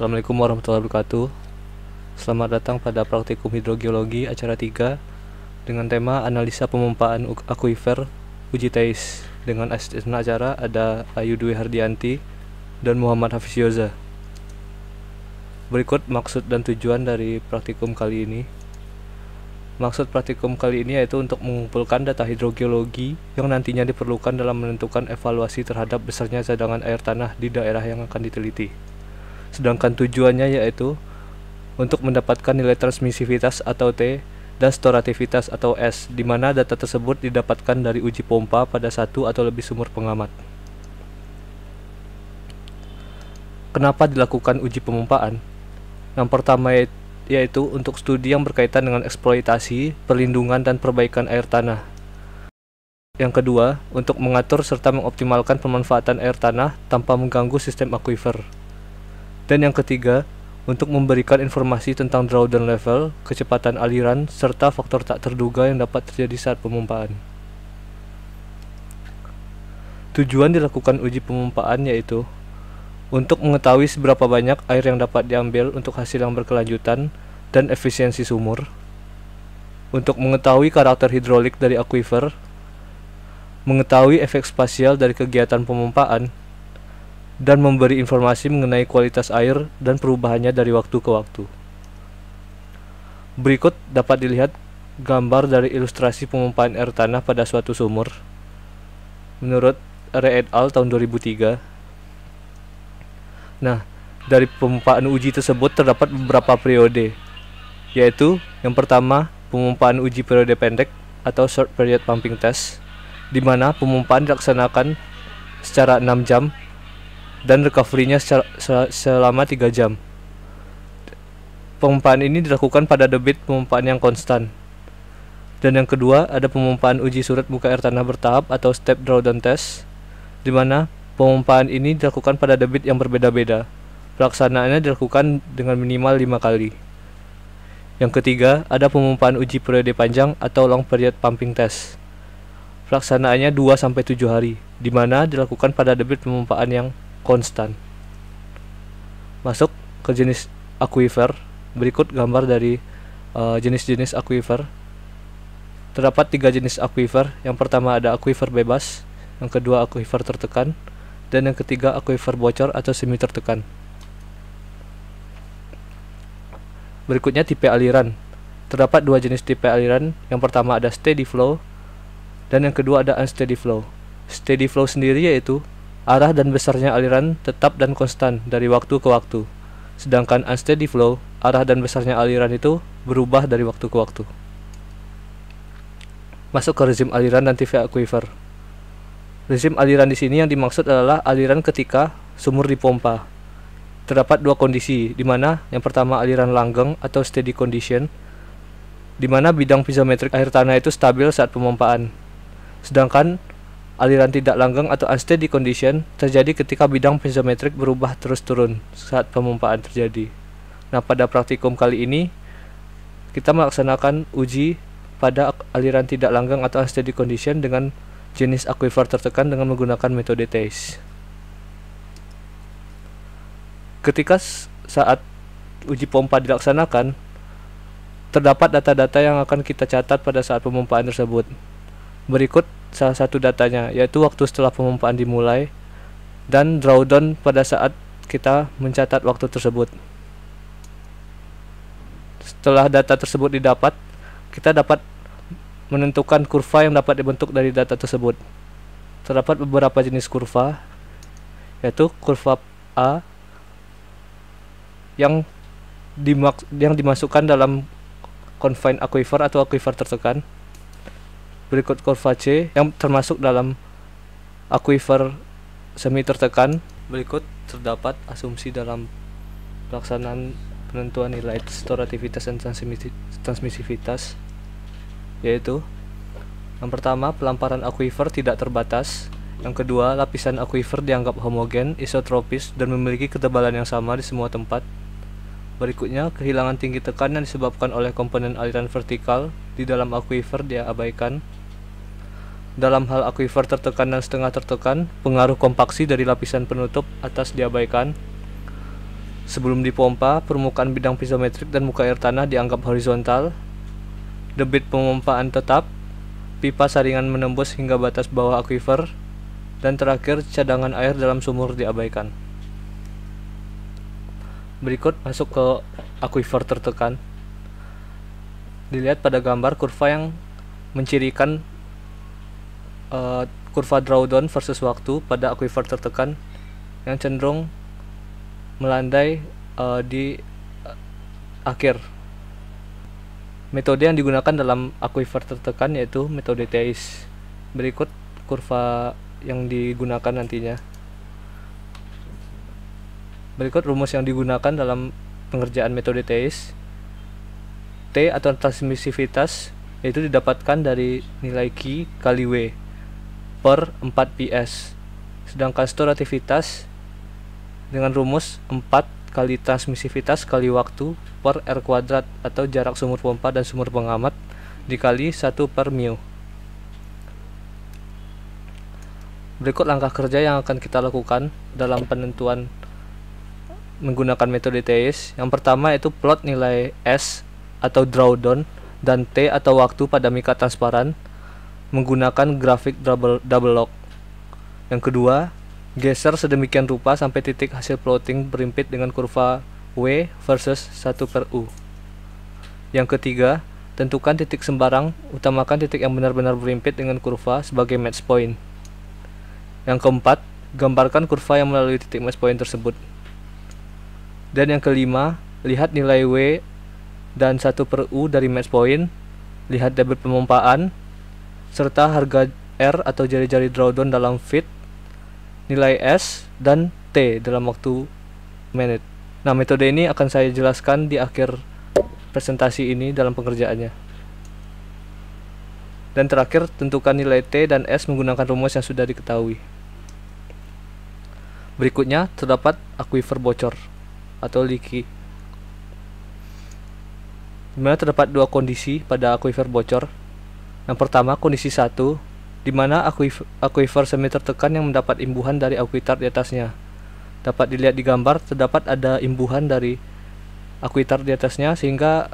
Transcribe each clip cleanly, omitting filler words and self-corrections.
Assalamualaikum warahmatullahi wabarakatuh. Selamat datang pada praktikum hidrogeologi acara 3 dengan tema analisa pemompaan akuifer uji teis. Dengan asisten acara ada Ayu Dwi Hardianti dan Muhammad Hafiz Yoza. Berikut maksud dan tujuan dari praktikum kali ini. Maksud praktikum kali ini yaitu untuk mengumpulkan data hidrogeologi yang nantinya diperlukan dalam menentukan evaluasi terhadap besarnya cadangan air tanah di daerah yang akan diteliti. Sedangkan tujuannya yaitu untuk mendapatkan nilai transmisivitas atau T dan storativitas atau S, di mana data tersebut didapatkan dari uji pompa pada satu atau lebih sumur pengamat. Kenapa dilakukan uji pemompaan? Yang pertama yaitu untuk studi yang berkaitan dengan eksploitasi, perlindungan, dan perbaikan air tanah. Yang kedua, untuk mengatur serta mengoptimalkan pemanfaatan air tanah tanpa mengganggu sistem akuifer. Dan yang ketiga, untuk memberikan informasi tentang drawdown level, kecepatan aliran, serta faktor tak terduga yang dapat terjadi saat pemompaan. Tujuan dilakukan uji pemompaan yaitu untuk mengetahui seberapa banyak air yang dapat diambil untuk hasil yang berkelanjutan dan efisiensi sumur, untuk mengetahui karakter hidrolik dari akuifer, mengetahui efek spasial dari kegiatan pemompaan, dan memberi informasi mengenai kualitas air dan perubahannya dari waktu ke waktu. Berikut dapat dilihat gambar dari ilustrasi pemompaan air tanah pada suatu sumur menurut Re et al. Tahun 2003. Nah, dari pemompaan uji tersebut terdapat beberapa periode, yaitu yang pertama, pemompaan uji periode pendek atau short period pumping test, di mana pemompaan dilaksanakan secara 6 jam dan recovery-nya selama 3 jam. Pemompaan ini dilakukan pada debit pemompaan yang konstan. Dan yang kedua, ada pemompaan uji surut muka air tanah bertahap atau step drawdown test, di mana pemompaan ini dilakukan pada debit yang berbeda-beda. Pelaksanaannya dilakukan dengan minimal 5 kali. Yang ketiga, ada pemompaan uji periode panjang atau long period pumping test. Pelaksanaannya 2-7 hari, di mana dilakukan pada debit pemompaan yang konstan. Masuk ke jenis akuifer. Berikut gambar dari jenis-jenis akuifer. Terdapat 3 jenis akuifer. Yang pertama ada akuifer bebas, yang kedua akuifer tertekan, dan yang ketiga akuifer bocor atau semi tertekan. Berikutnya tipe aliran. Terdapat 2 jenis tipe aliran. Yang pertama ada steady flow, dan yang kedua ada unsteady flow. Steady flow sendiri yaitu arah dan besarnya aliran tetap dan konstan dari waktu ke waktu. Sedangkan unsteady flow, arah dan besarnya aliran itu berubah dari waktu ke waktu. Masuk ke rezim aliran dan tipe akuifer. Rezim aliran di sini yang dimaksud adalah aliran ketika sumur dipompa. Terdapat 2 kondisi, di mana yang pertama aliran langgeng atau steady condition, di mana bidang piezometrik air tanah itu stabil saat pemompaan. Sedangkan aliran tidak langgeng atau unsteady condition terjadi ketika bidang piezometrik berubah terus turun saat pemompaan terjadi. Nah, pada praktikum kali ini kita melaksanakan uji pada aliran tidak langgeng atau unsteady condition dengan jenis akuifer tertekan dengan menggunakan metode TEIS. Ketika saat uji pompa dilaksanakan, terdapat data-data yang akan kita catat pada saat pemompaan tersebut. Berikut salah satu datanya, yaitu waktu setelah pemompaan dimulai dan drawdown pada saat kita mencatat waktu tersebut. Setelah data tersebut didapat, kita dapat menentukan kurva yang dapat dibentuk dari data tersebut. Terdapat beberapa jenis kurva, yaitu kurva A yang dimasukkan dalam confined aquifer atau akuifer tertekan. Berikut kurva C yang termasuk dalam akuifer semi tertekan. Berikut terdapat asumsi dalam pelaksanaan penentuan nilai storativitas dan transmisivitas, yaitu yang pertama, pelamparan akuifer tidak terbatas. Yang kedua, lapisan akuifer dianggap homogen, isotropis, dan memiliki ketebalan yang sama di semua tempat. Berikutnya, kehilangan tinggi tekan yang disebabkan oleh komponen aliran vertikal di dalam akuifer diabaikan. Dalam hal akuifer tertekan dan setengah tertekan, pengaruh kompaksi dari lapisan penutup atas diabaikan. Sebelum dipompa, permukaan bidang piezometrik dan muka air tanah dianggap horizontal. Debit pemompaan tetap, pipa saringan menembus hingga batas bawah aquifer, dan terakhir cadangan air dalam sumur diabaikan. Berikut masuk ke aquifer tertekan. Dilihat pada gambar kurva yang mencirikan kurva drawdown versus waktu pada aquifer tertekan yang cenderung melandai di akhir. Metode yang digunakan dalam aquifer tertekan yaitu metode TEIS. Berikut kurva yang digunakan nantinya. Berikut rumus yang digunakan dalam pengerjaan metode TEIS. T atau transmisivitas yaitu didapatkan dari nilai Q kali W per 4 PS. Sedangkan storativitas dengan rumus 4 kali transmisivitas kali waktu per R kuadrat atau jarak sumur pompa dan sumur pengamat dikali 1 per mu. Berikut langkah kerja yang akan kita lakukan dalam penentuan menggunakan metode TEIS. Yang pertama yaitu plot nilai S atau drawdown dan T atau waktu pada mika transparan menggunakan grafik double log. Yang kedua, geser sedemikian rupa sampai titik hasil plotting berimpit dengan kurva W versus 1 per U. Yang ketiga, tentukan titik sembarang, utamakan titik yang benar-benar berimpit dengan kurva sebagai match point. Yang keempat, gambarkan kurva yang melalui titik match point tersebut. Dan yang kelima, lihat nilai W dan 1 per U dari match point, lihat debit pemompaan, serta harga R atau jari-jari drawdown dalam feet, nilai S dan T dalam waktu menit. Nah, metode ini akan saya jelaskan di akhir presentasi ini dalam pengerjaannya. Dan terakhir, tentukan nilai T dan S menggunakan rumus yang sudah diketahui. Berikutnya, terdapat aquifer bocor atau leaky. Dimana terdapat dua kondisi pada aquifer bocor. Yang pertama, kondisi 1, di mana aquifer semi tertekan yang mendapat imbuhan dari aquitar di atasnya. Dapat dilihat di gambar, terdapat ada imbuhan dari aquitar di atasnya sehingga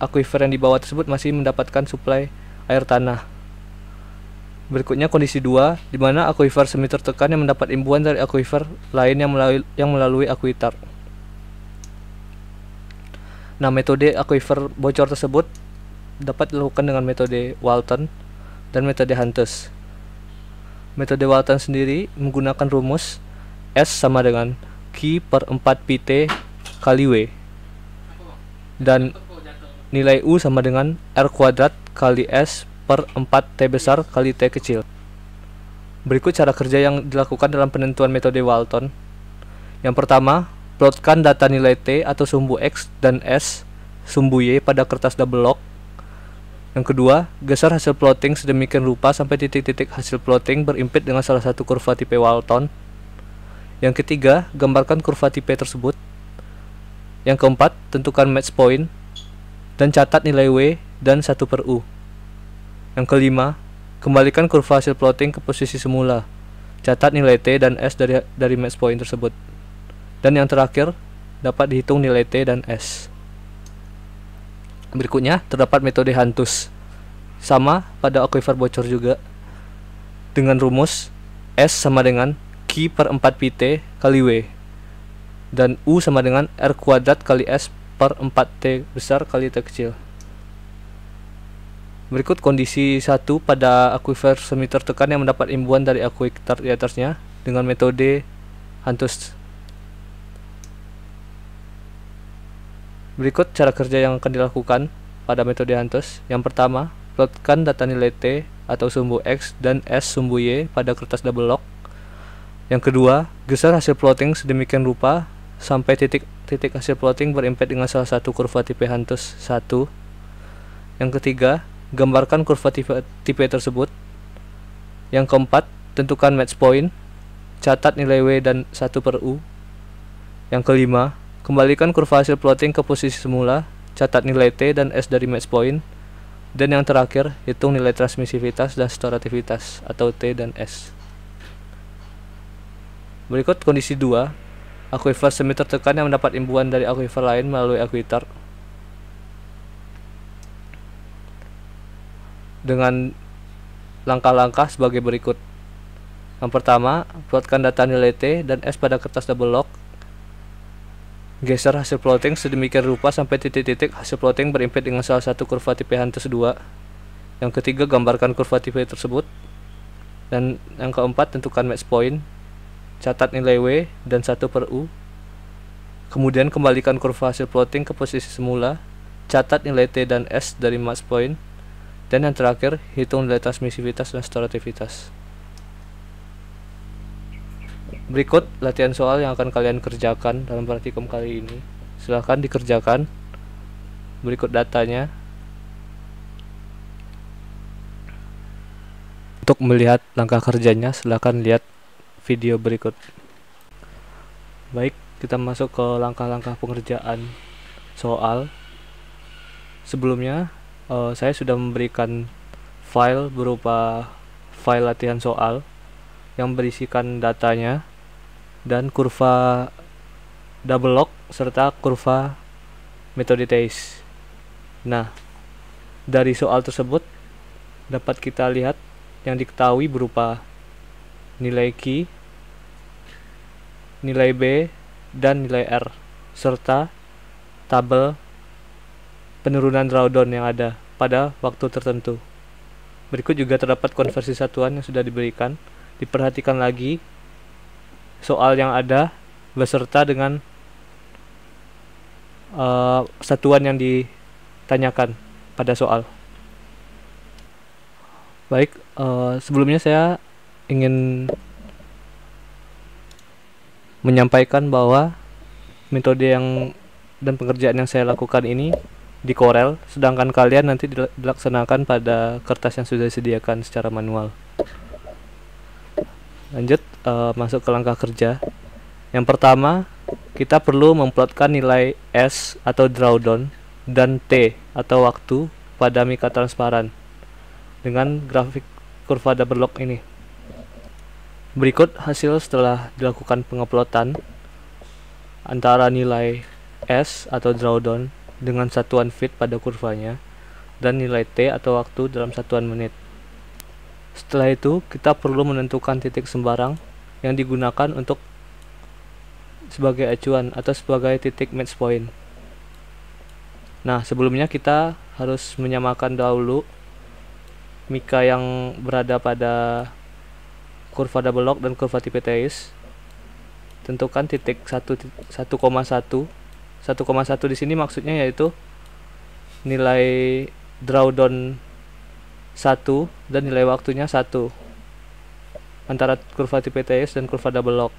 aquifer yang di bawah tersebut masih mendapatkan suplai air tanah. Berikutnya kondisi 2, di mana aquifer semi tertekan yang mendapat imbuhan dari aquifer lain yang melalui aquitar. Nah, metode aquifer bocor tersebut dapat dilakukan dengan metode Walton dan metode Huntes. Metode Walton sendiri menggunakan rumus S sama dengan Q per 4 PT kali W, dan nilai U sama dengan R kuadrat kali S per 4 T besar kali T kecil. Berikut cara kerja yang dilakukan dalam penentuan metode Walton. Yang pertama, plotkan data nilai T atau sumbu X dan S sumbu Y pada kertas double log. Yang kedua, geser hasil plotting sedemikian rupa sampai titik-titik hasil plotting berimpit dengan salah satu kurva tipe Walton. Yang ketiga, gambarkan kurva tipe tersebut. Yang keempat, tentukan match point dan catat nilai W dan 1 per U. Yang kelima, kembalikan kurva hasil plotting ke posisi semula. Catat nilai T dan S dari match point tersebut. Dan yang terakhir, dapat dihitung nilai T dan S. Berikutnya, terdapat metode Huntes. Sama pada aquifer bocor juga. Dengan rumus S sama dengan Q per 4 PT kali W, dan U sama dengan R kuadrat kali S per 4 T besar kali T kecil. Berikut kondisi 1 pada aquifer semi tertekan yang mendapat imbuhan dari aquitar di atasnya dengan metode Huntes. Berikut cara kerja yang akan dilakukan pada metode Huntes. Yang pertama, plotkan data nilai T atau sumbu X dan S sumbu Y pada kertas double log. Yang kedua, geser hasil plotting sedemikian rupa sampai titik hasil plotting berimpit dengan salah satu kurva tipe Huntes 1. Yang ketiga, gambarkan kurva tipe tersebut. Yang keempat, tentukan match point, catat nilai W dan 1 per U. Yang kelima, kembalikan kurva hasil plotting ke posisi semula, catat nilai T dan S dari match point. Dan yang terakhir, hitung nilai transmisivitas dan storativitas atau T dan S. Berikut kondisi 2, Aquifer semi tertekan yang mendapat imbuhan dari aquifer lain melalui akuifer dengan langkah-langkah sebagai berikut. Yang pertama, plotkan data nilai T dan S pada kertas double log. Geser hasil plotting sedemikian rupa sampai titik-titik hasil plotting berimpit dengan salah satu kurva tipe Hantes 2. Yang ketiga, gambarkan kurva tipe tersebut. Dan yang keempat, tentukan match point. Catat nilai W dan 1 per U. Kemudian kembalikan kurva hasil plotting ke posisi semula. Catat nilai T dan S dari match point. Dan yang terakhir, hitung nilai transmisivitas dan storativitas. Berikut latihan soal yang akan kalian kerjakan dalam praktikum kali ini. Silahkan dikerjakan. Berikut datanya. Untuk melihat langkah kerjanya, silahkan lihat video berikut. Baik, kita masuk ke langkah-langkah pengerjaan soal. Sebelumnya, saya sudah memberikan file berupa file latihan soal yang berisikan datanya dan kurva double log serta kurva metode TACE. Nah, dari soal tersebut dapat kita lihat yang diketahui berupa nilai Q, nilai B, dan nilai R, serta tabel penurunan drawdown yang ada pada waktu tertentu. Berikut juga terdapat konversi satuan yang sudah diberikan. Diperhatikan lagi soal yang ada beserta dengan satuan yang ditanyakan pada soal. Baik, sebelumnya saya ingin menyampaikan bahwa metode dan pengerjaan yang saya lakukan ini di Corel, sedangkan kalian nanti dilaksanakan pada kertas yang sudah disediakan secara manual. Lanjut, masuk ke langkah kerja. Yang pertama, kita perlu memplotkan nilai S atau drawdown dan T atau waktu pada mika transparan dengan grafik kurva double log ini. Berikut hasil setelah dilakukan pengeplotan antara nilai S atau drawdown dengan satuan feet pada kurvanya dan nilai T atau waktu dalam satuan menit. Setelah itu, kita perlu menentukan titik sembarang yang digunakan untuk sebagai acuan atau sebagai titik match point. Nah, sebelumnya kita harus menyamakan dahulu mika yang berada pada kurva double log dan kurva tipe TACE. Tentukan titik 1,1. 1,1 di sini maksudnya yaitu nilai drawdown 1 dan nilai waktunya 1 antara kurva tipe TACE dan kurva double log.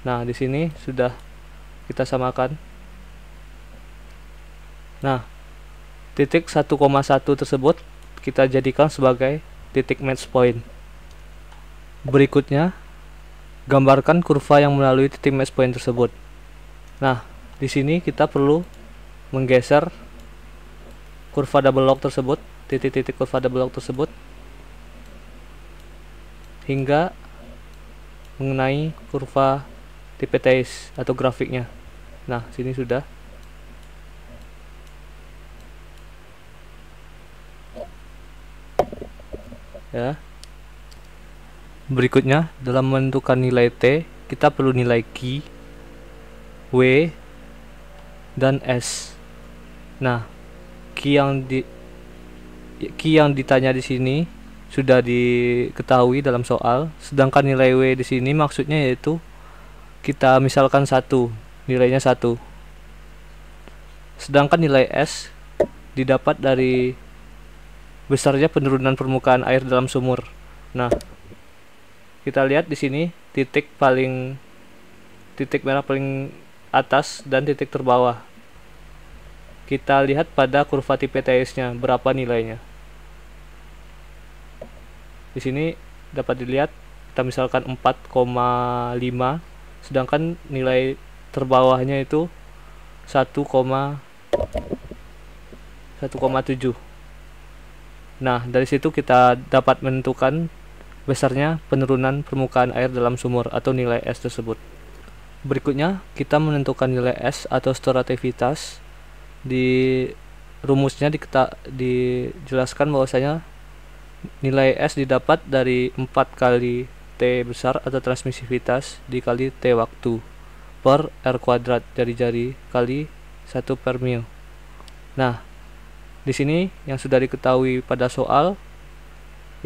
Nah, di sini sudah kita samakan. Nah, titik 1,1 tersebut kita jadikan sebagai titik match point. Berikutnya, gambarkan kurva yang melalui titik match point tersebut. Nah, di sini kita perlu menggeser kurva double log tersebut, titik-titik kurva double log tersebut hingga mengenai kurva tipe TACE atau grafiknya. Nah, sini sudah. Ya. Berikutnya, dalam menentukan nilai T, kita perlu nilai Q, W, dan S. Nah, Q yang ditanya di sini sudah diketahui dalam soal, sedangkan nilai W di sini maksudnya yaitu kita misalkan 1, nilainya 1. Sedangkan nilai S didapat dari besarnya penurunan permukaan air dalam sumur. Nah, kita lihat di sini titik merah paling atas dan titik terbawah. Kita lihat pada kurva tipe TACE-nya berapa nilainya. Di sini dapat dilihat kita misalkan 4,5, sedangkan nilai terbawahnya itu 1,7. Nah, dari situ kita dapat menentukan besarnya penurunan permukaan air dalam sumur atau nilai S tersebut. Berikutnya kita menentukan nilai S atau storativitas. Di rumusnya dijelaskan bahwasanya nilai S didapat dari 4 kali T besar atau transmisivitas dikali T waktu per R kuadrat jari-jari kali 1 per mil. Nah, di sini yang sudah diketahui pada soal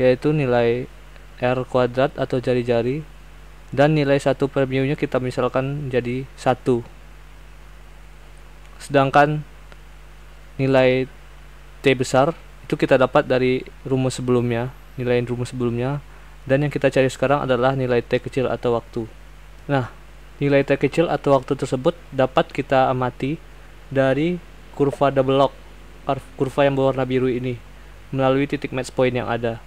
yaitu nilai R kuadrat atau jari-jari, dan nilai 1 per mu nya kita misalkan jadi 1. Sedangkan nilai T besar itu kita dapat dari rumus sebelumnya, nilai rumus sebelumnya, dan yang kita cari sekarang adalah nilai T kecil atau waktu. Nah, nilai T kecil atau waktu tersebut dapat kita amati dari kurva double log, kurva yang berwarna biru ini, melalui titik match point yang ada.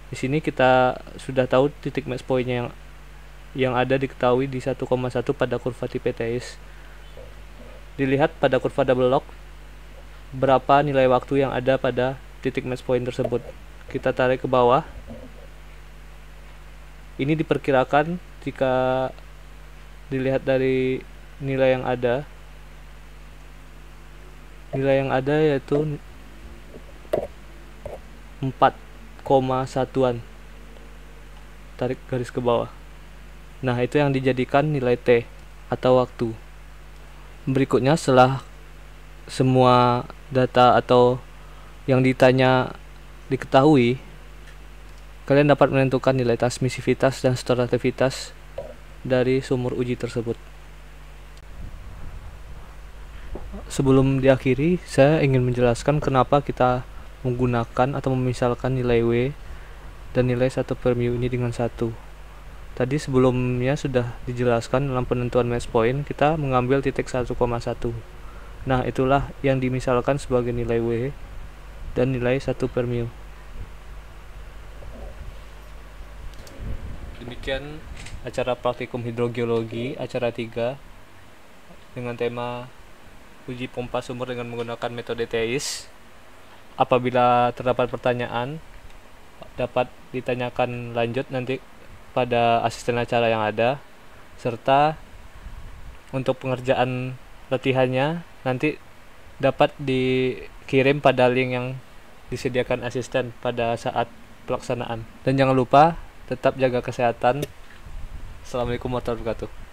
Di sini kita sudah tahu titik match pointnya yang ada diketahui di 1,1 pada kurva tipe Ts. Dilihat pada kurva double log berapa nilai waktu yang ada pada titik match point tersebut. Kita tarik ke bawah. Ini diperkirakan jika dilihat dari nilai yang ada. Nilai yang ada yaitu 4,1an. Tarik garis ke bawah. Nah, itu yang dijadikan nilai T atau waktu. Berikutnya, setelah semua data atau yang ditanya diketahui, kalian dapat menentukan nilai transmisivitas dan storativitas dari sumur uji tersebut. Sebelum diakhiri, saya ingin menjelaskan kenapa kita menggunakan atau memisalkan nilai W dan nilai 1 per mu ini dengan 1. Tadi sebelumnya sudah dijelaskan dalam penentuan match point kita mengambil titik 1,1. Nah, itulah yang dimisalkan sebagai nilai W dan nilai 1 per mu. Demikian acara praktikum hidrogeologi acara 3 dengan tema uji pompa sumur dengan menggunakan metode TEIS. Apabila terdapat pertanyaan, dapat ditanyakan lanjut nanti pada asisten acara yang ada, serta untuk pengerjaan latihannya nanti dapat dikirim pada link yang disediakan asisten pada saat pelaksanaan. Dan jangan lupa tetap jaga kesehatan. Assalamualaikum warahmatullahi wabarakatuh.